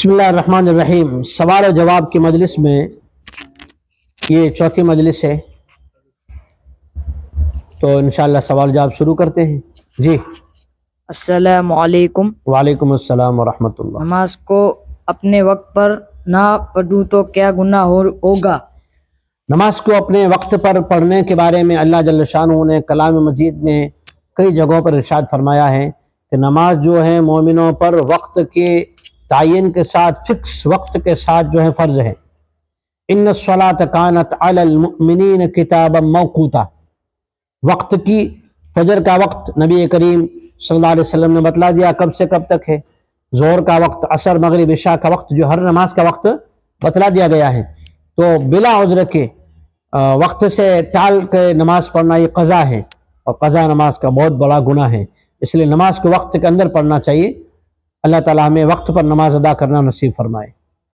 بسم اللہ الرحمن الرحیم۔ سوال و جواب کی مجلس میں یہ چوتھی مجلس ہے، تو انشاءاللہ سوال و جواب شروع کرتے ہیں۔ جی السلام علیکم۔ وعلیکم السلام ورحمۃ اللہ۔ نماز کو اپنے وقت پر نہ پڑھوں تو کیا گناہ ہوگا؟ نماز کو اپنے وقت پر پڑھنے کے بارے میں اللہ جل شانہ نے کلام مجید میں کئی جگہوں پر ارشاد فرمایا ہے کہ نماز جو ہے مومنوں پر وقت کے تعین کے ساتھ، فکس وقت کے ساتھ جو ہے فرض ہے۔ ان الصلاۃ کانت علی المؤمنین کتابا موقوتا، وقت کی فجر کا وقت نبی کریم صلی اللہ علیہ وسلم نے بتلا دیا کب سے کب تک ہے، ظہر کا وقت، عصر، مغرب، عشاء کا وقت، جو ہر نماز کا وقت بتلا دیا گیا ہے۔ تو بلا عذر کے وقت سے ٹال کے نماز پڑھنا یہ قضا ہے، اور قضا نماز کا بہت بڑا گناہ ہے، اس لیے نماز کو وقت کے اندر پڑھنا چاہیے۔ اللہ تعالیٰ ہمیں وقت پر نماز ادا کرنا نصیب فرمائے۔